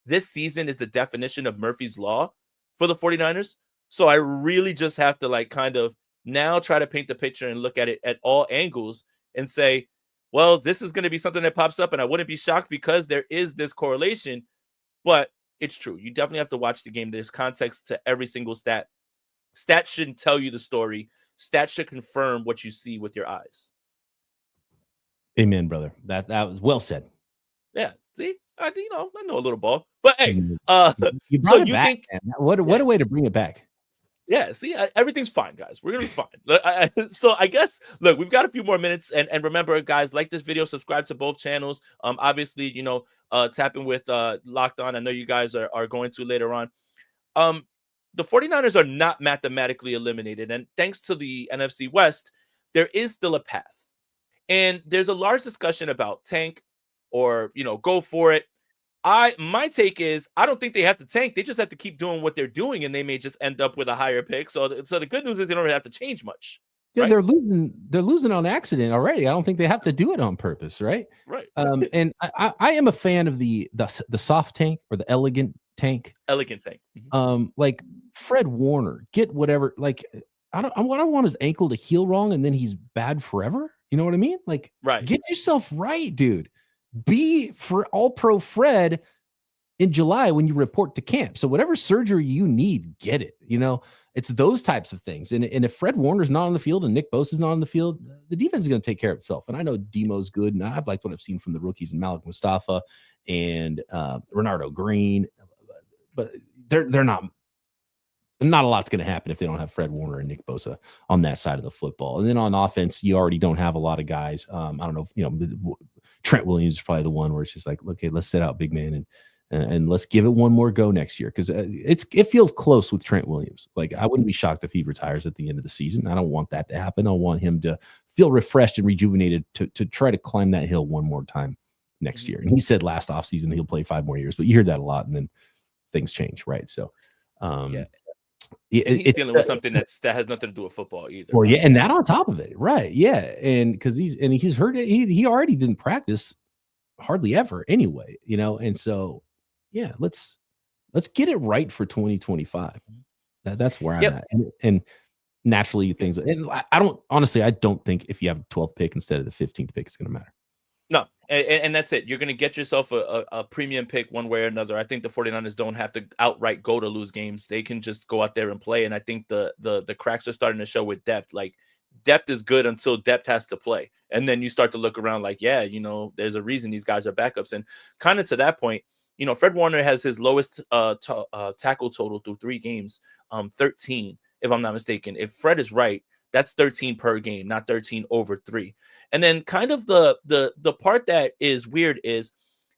this season is the definition of Murphy's Law for the 49ers. So I really just have to kind of now try to paint the picture and look at it at all angles and say, well, this is going to be something that pops up, and I wouldn't be shocked because there is this correlation, but it's true. You definitely have to watch the game. There's context to every single stat. Stats shouldn't tell you the story. Stats should confirm what you see with your eyes.
Amen, brother. That was well said.
Yeah. See, I know a little ball, but hey,
you brought it back, man. What a way to bring it back.
Yeah, see, everything's fine, guys. We're going to be fine. So I guess, look, we've got a few more minutes. And remember, guys, like this video, subscribe to both channels. Obviously, tapping with Locked On. I know you guys are going to later on. The 49ers are not mathematically eliminated. And thanks to the NFC West, there is still a path. And there's a large discussion about tank or, go for it. My take is, I don't think they have to tank. They just have to keep doing what they're doing, and they may just end up with a higher pick. So the good news is they don't really have to change much.
Yeah,
right?
They're losing on accident already. I don't think they have to do it on purpose, right?
Right.
And I am a fan of the soft tank or the elegant tank.
Elegant tank. Mm-hmm.
Like Fred Warner, get whatever. Like I don't want his ankle to heal wrong and then he's bad forever. You know what I mean? Like,
right.
Get yourself right, dude. Be for All-Pro Fred in July when you report to camp. So whatever surgery you need, get it. It's those types of things. And if Fred Warner's not on the field and Nick Bosa's not on the field, the defense is going to take care of itself. And I know Demo's good, and I've liked what I've seen from the rookies and Malik Mustafa and Renardo Green, but they're not. Not a lot's going to happen if they don't have Fred Warner and Nick Bosa on that side of the football. And then on offense, you already don't have a lot of guys. I don't know, Trent Williams is probably the one where it's just like, okay, let's set out big man and let's give it one more go next year, because it feels close with Trent Williams. Like, I wouldn't be shocked if he retires at the end of the season. I don't want that to happen. I want him to feel refreshed and rejuvenated to try to climb that hill one more time next year. And he said last offseason he'll play 5 more years, but you hear that a lot, and then things change, right? So,
yeah. He's dealing with something that has nothing to do with football either.
Well, yeah, and that on top of it, right? Yeah, and because he's hurt. He already didn't practice hardly ever anyway, And so, yeah, let's get it right for 2025. That's where I'm at, and naturally things. And I don't think if you have a 12th pick instead of the 15th pick, it's going to matter.
No, and that's it. You're going to get yourself a premium pick one way or another. I think the 49ers don't have to outright go to lose games. They can just go out there and play. And I think the cracks are starting to show with depth. Like, depth is good until depth has to play. And then you start to look around like, yeah, there's a reason these guys are backups. And kind of to that point, Fred Warner has his lowest tackle total through 3 games, 13, if I'm not mistaken. If Fred is right, that's 13 per game, not 13 over 3. And then kind of the part that is weird is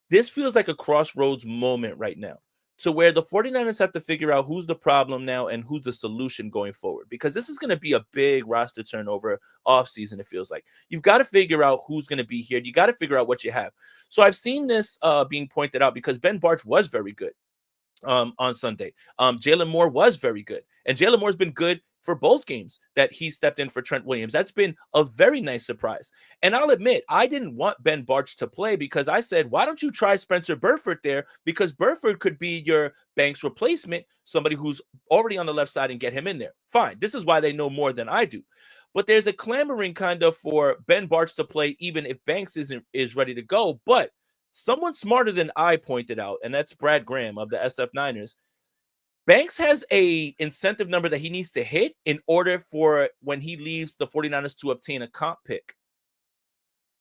this feels like a crossroads moment right now, to where the 49ers have to figure out who's the problem now and who's the solution going forward, because this is going to be a big roster turnover offseason. It feels like you've got to figure out who's going to be here. You got to figure out what you have. So I've seen this being pointed out because Ben Barch was very good on Sunday. Jalen Moore was very good, and Jalen Moore's been good for both games that he stepped in for Trent Williams. That's been a very nice surprise. And I'll admit, I didn't want Ben Barch to play because I said, why don't you try Spencer Burford there? Because Burford could be your Banks replacement, somebody who's already on the left side, and get him in there. Fine. This is why they know more than I do. But there's a clamoring kind of for Ben Barch to play even if Banks is ready to go. But someone smarter than I pointed out, and that's Brad Graham of the SF Niners, Banks has a incentive number that he needs to hit in order for when he leaves the 49ers to obtain a comp pick.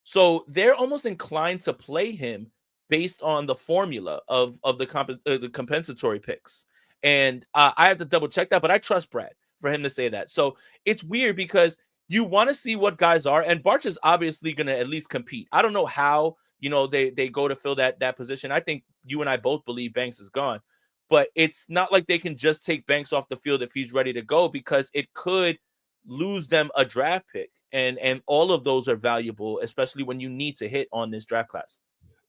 So they're almost inclined to play him based on the formula of the compensatory picks. And I have to double check that, but I trust Brad for him to say that. So it's weird because you want to see what guys are, and Barch is obviously going to at least compete. I don't know how, they go to fill that position. I think you and I both believe Banks is gone. But it's not like they can just take Banks off the field if he's ready to go, because it could lose them a draft pick. And all of those are valuable, especially when you need to hit on this draft class.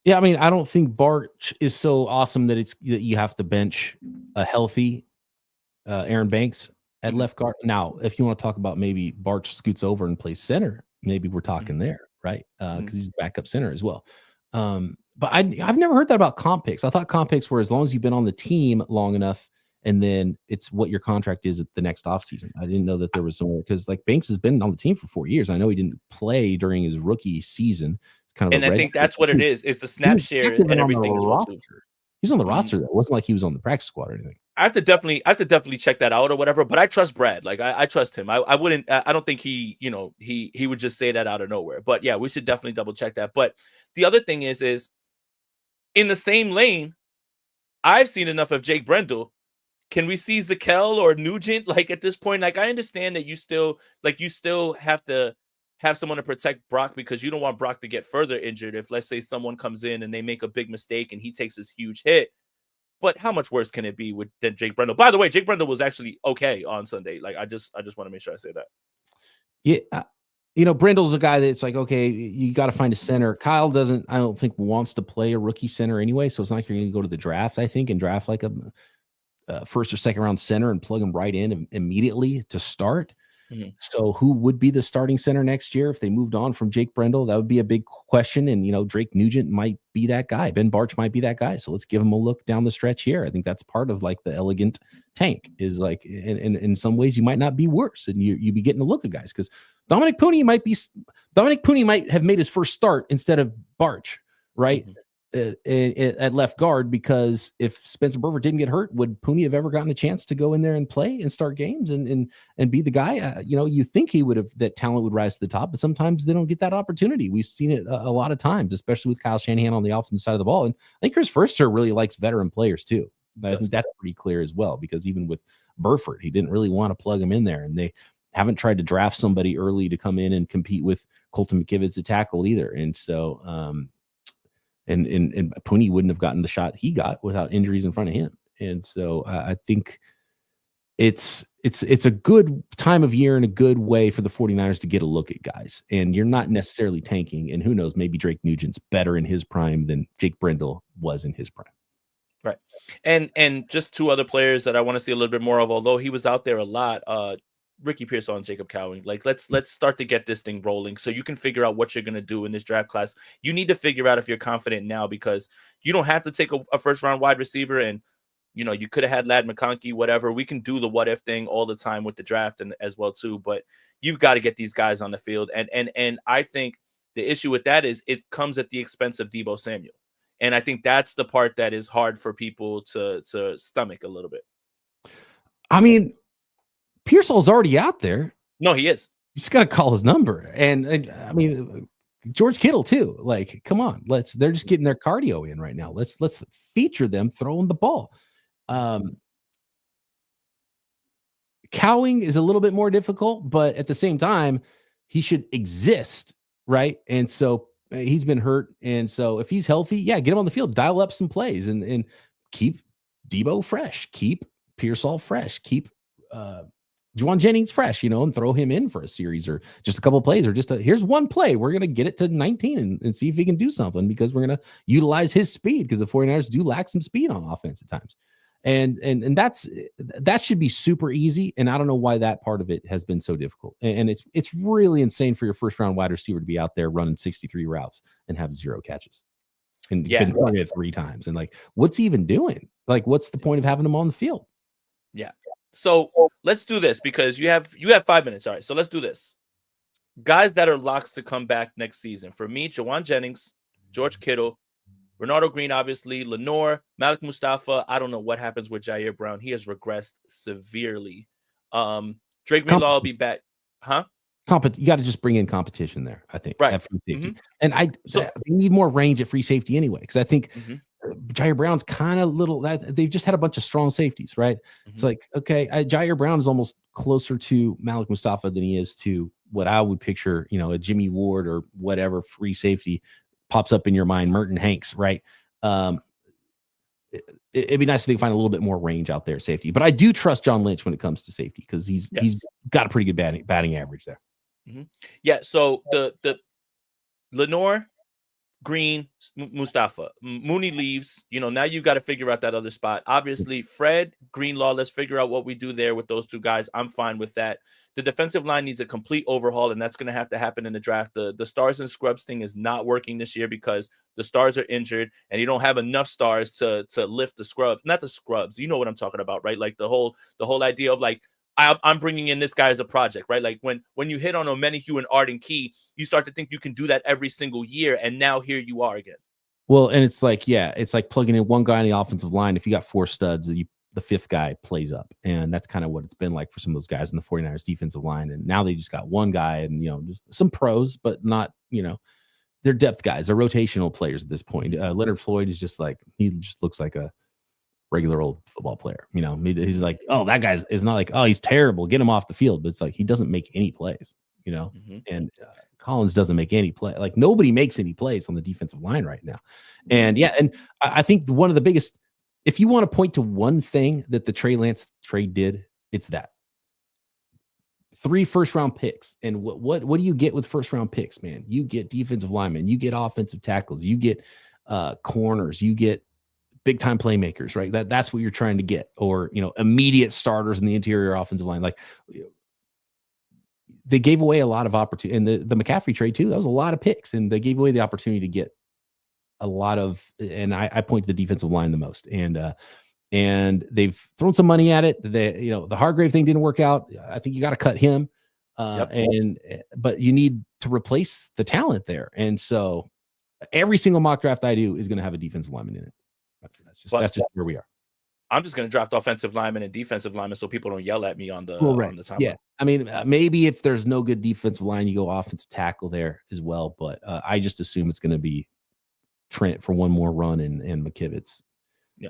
Yeah, I mean, I don't think Barch is so awesome that you have to bench a healthy Aaron Banks at left guard. Now, if you want to talk about maybe Barch scoots over and plays center, maybe we're talking there, right? Because he's the backup center as well. But I've never heard that about comp picks. I thought comp picks were as long as you've been on the team long enough, and then it's what your contract is at the next offseason. I didn't know that there was somewhere, because like Banks has been on the team for 4 years. I know he didn't play during his rookie season. It's kind of,
and I think that's what it is the snap share and everything as well too.
He's on the roster. That wasn't like he was on the practice squad or anything.
I have to definitely check that out or whatever. But I trust Brad. Like I trust him. I wouldn't. I don't think he would just say that out of nowhere. But yeah, we should definitely double check that. But the other thing is in the same lane, I've seen enough of Jake Brendel. Can we see Zakel or Nugent? Like at this point, like I understand that you still have to have someone to protect Brock, because you don't want Brock to get further injured if, let's say, someone comes in and they make a big mistake and he takes this huge hit. But how much worse can it be than Jake Brendel? By the way, Jake Brendel was actually okay on Sunday. Like I just want to make sure I say that.
Yeah. Brendel's a guy that's like, okay, you got to find a center. Kyle I don't think wants to play a rookie center anyway. So it's not like you're going to go to the draft, I think, and draft like a first or second round center and plug him right in immediately to start. Mm-hmm. So who would be the starting center next year if they moved on from Jake Brendel? That would be a big question. And, Drake Nugent might be that guy. Ben Barch might be that guy. So let's give him a look down the stretch here. I think that's part of like the elegant tank is like, in some ways you might not be worse, and you'd be getting a look at guys, because Dominic Pooney might have made his first start instead of Barch, right? Mm-hmm. At left guard, because if Spencer Burford didn't get hurt, would Pooney have ever gotten a chance to go in there and play and start games and be the guy? You think he would have, that talent would rise to the top, but sometimes they don't get that opportunity. We've seen it a lot of times, especially with Kyle Shanahan on the offensive side of the ball. And I think Chris Forster really likes veteran players too. I think that's pretty clear as well, because even with Burford, he didn't really want to plug him in there, and they haven't tried to draft somebody early to come in and compete with Colton McKivitz at tackle either. And so, and Pooney wouldn't have gotten the shot he got without injuries in front of him. And so I think it's a good time of year and a good way for the 49ers to get a look at guys. And you're not necessarily tanking. And who knows, maybe Drake Nugent's better in his prime than Jake Brendel was in his prime.
Right. And just two other players that I want to see a little bit more of, although he was out there a lot, Ricky Pearsall and Jacob Cowing. Like let's start to get this thing rolling so you can figure out what you're going to do in this draft class. You need to figure out if you're confident now, because you don't have to take a first round wide receiver, and you could have had Ladd McConkey, whatever. We can do the what if thing all the time with the draft and as well too, but you've got to get these guys on the field. And I think the issue with that is it comes at the expense of Deebo Samuel. And I think that's the part that is hard for people to stomach a little bit.
I mean, Pearsall's already out there.
No, he is.
You just got to call his number. And I mean, George Kittle too. Like, come on, they're just getting their cardio in right now. Let's feature them throwing the ball. Cowing is a little bit more difficult, but at the same time, he should exist, right? And so he's been hurt. And so if he's healthy, yeah, get him on the field, dial up some plays and keep Debo fresh, keep Pearsall fresh, keep Juwan Jennings fresh, and throw him in for a series or just a couple of plays or here's one play. We're going to get it to 19 and see if he can do something because we're going to utilize his speed because the 49ers do lack some speed on offense at times. And that should be super easy. And I don't know why that part of it has been so difficult. And it's really insane for your first round wide receiver to be out there running 63 routes and have 0 catches. And you can run it 3 times. And like, what's he even doing? Like, what's the point of having him on the field?
Yeah. So let's do this because you have 5 minutes. All right. So let's do this. Guys that are locks to come back next season. For me, Juwan Jennings, George Kittle, Renardo Green, obviously, Lenore, Malik Mustafa. I don't know what happens with Jair Brown. He has regressed severely. Drake Greenlaw will be back. Huh?
You got to just bring in competition there, I think.
Right.
At free safety. And they need more range at free safety anyway, because I think Jair Brown's kind of they've just had a bunch of strong safeties, right? It's like, okay, Jair Brown is almost closer to Malik Mustafa than he is to what I would picture, a Jimmy Ward or whatever free safety pops up in your mind, Merton Hanks, right? It'd be nice if they could find a little bit more range out there, safety. But I do trust John Lynch when it comes to safety because he's got a pretty good batting average there.
Yeah. So the Lenore, Green, Mustafa, Mooney leaves. Now you've got to figure out that other spot. Obviously, Fred, Greenlaw. Let's figure out what we do there with those 2 guys. I'm fine with that. The defensive line needs a complete overhaul, and that's going to happen in the draft. The stars and scrubs thing is not working this year because the stars are injured, and you don't have enough stars to lift the scrubs. Not the scrubs. You know what I'm talking about, right? Like the whole idea of like, I'm bringing in this guy as a project, right? Like when you hit on Omenihu and Arden Key, you start to think you can do that every single year, and now here you are again.
Well, and it's like, it's like plugging in one guy on the offensive line. If you got 4 studs, the 5th guy plays up, and that's kind of what it's been like for some of those guys in the 49ers defensive line. And now they just got one guy, and just some pros, but not they're depth guys. They're rotational players at this point. Leonard Floyd is just like he just looks like a regular old football player. He's like, oh, that guy's is not like, oh, he's terrible, get him off the field. But it's like he doesn't make any plays, and Collins doesn't make any play. Like nobody makes any plays on the defensive line right now. And and I think one of the biggest, if you want to point to one thing that the Trey Lance trade did, it's that 3 first-round picks. And what do you get with first-round picks, man? You get defensive linemen, you get offensive tackles, you get corners, you get big-time playmakers, right? That's what you're trying to get, or immediate starters in the interior offensive line. Like they gave away a lot of opportunity, and the McCaffrey trade too. That was a lot of picks, and they gave away the opportunity to get a lot of. And I point to the defensive line the most, and they've thrown some money at it. The Hargrave thing didn't work out. I think you got to cut him, but you need to replace the talent there. And so every single mock draft I do is going to have a defensive lineman in it. That's just where we are.
I'm just going to draft offensive linemen and defensive linemen so people don't yell at me on the timeline.
Yeah, I mean, maybe if there's no good defensive line, you go offensive tackle there as well. But I just assume it's going to be Trent for one more run and McKivitz.
Yeah,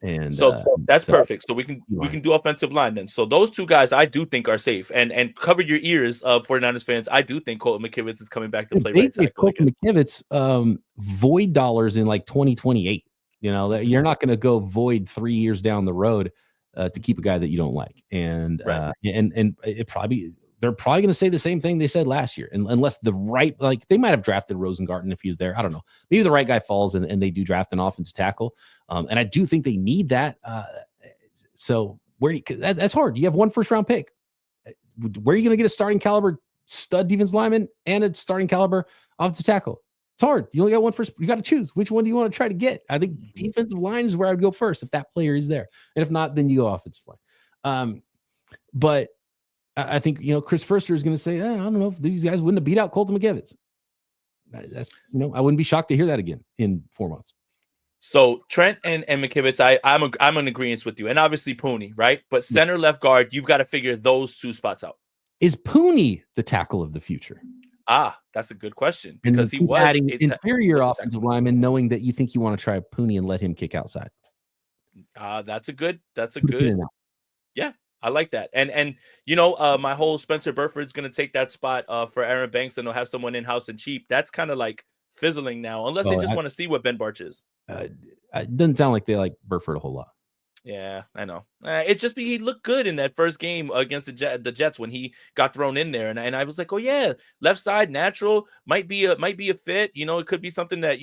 and
so that's perfect. So we can do offensive line then. So those 2 guys I do think are safe. And cover your ears, 49ers fans. I do think Colton McKivitz is coming back to play right tackle.
Colton McKivitz void dollars in like 2028. You're not going to go void 3 years down the road to keep a guy that you don't like. And and they're probably going to say the same thing they said last year, unless the right, like they might have drafted Rosengarten if he was there. I don't know. Maybe the right guy falls and they do draft an offensive tackle. And I do think they need that. So that's hard. You have 1 first-round pick. Where are you going to get a starting caliber stud defense lineman and a starting caliber offensive tackle? It's hard. You only got 1 first. You got to choose. Which one do you want to try to get? I think defensive line is where I would go first if that player is there. And if not, then you go offensive line. But I think, Chris Foerster is going to say, I don't know if these guys wouldn't have beat out Colton McKivitz. That's, I wouldn't be shocked to hear that again in 4 months.
So Trent and McKivitz, I'm in agreement with you. And obviously Pooney, right? But center, left guard, you've got to figure those 2 spots out.
Is Pooney the tackle of the future?
That's a good question,
And
because
you
he
keep
was
adding
a
inferior
was a
offensive lineman, knowing that you think you want to try Pooney and let him kick outside.
That's a good.
Put
Yeah, I like that. And my whole Spencer Burford's gonna take that spot for Aaron Banks, and they'll have someone in house and cheap. That's kind of like fizzling now, unless they just want to see what Ben Barch is.
It doesn't sound like they like Burford a whole lot.
Yeah, I know. He looked good in that first game against the Jets when he got thrown in there, and I was like, oh yeah, left side natural might be a fit. It could be something that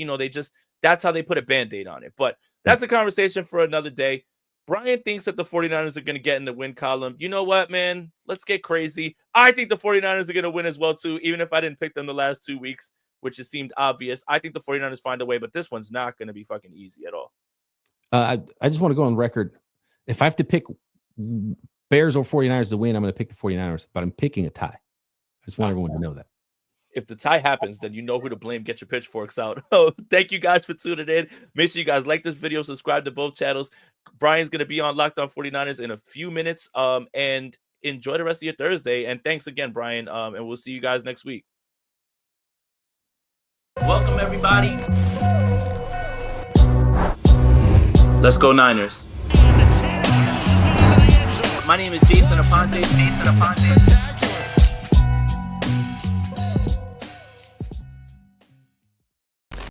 that's how they put a Band-Aid on it. But that's a conversation for another day. Brian thinks that the 49ers are going to get in the win column. You know what, man? Let's get crazy. I think the 49ers are going to win as well, too, even if I didn't pick them the last 2 weeks, which it seemed obvious. I think the 49ers find a way, but this one's not going to be fucking easy at all.
I just want to go on record. If I have to pick Bears or 49ers to win, I'm going to pick the 49ers, but I'm picking a tie. I just want everyone to know that.
If the tie happens, then you know who to blame. Get your pitchforks out. Oh, thank you guys for tuning in. Make sure you guys like this video, subscribe to both channels. Brian's going to be on Locked On 49ers in a few minutes. And enjoy the rest of your Thursday. And thanks again, Brian. And we'll see you guys next week. Welcome, everybody. Let's go Niners. My name is Jason Aponte.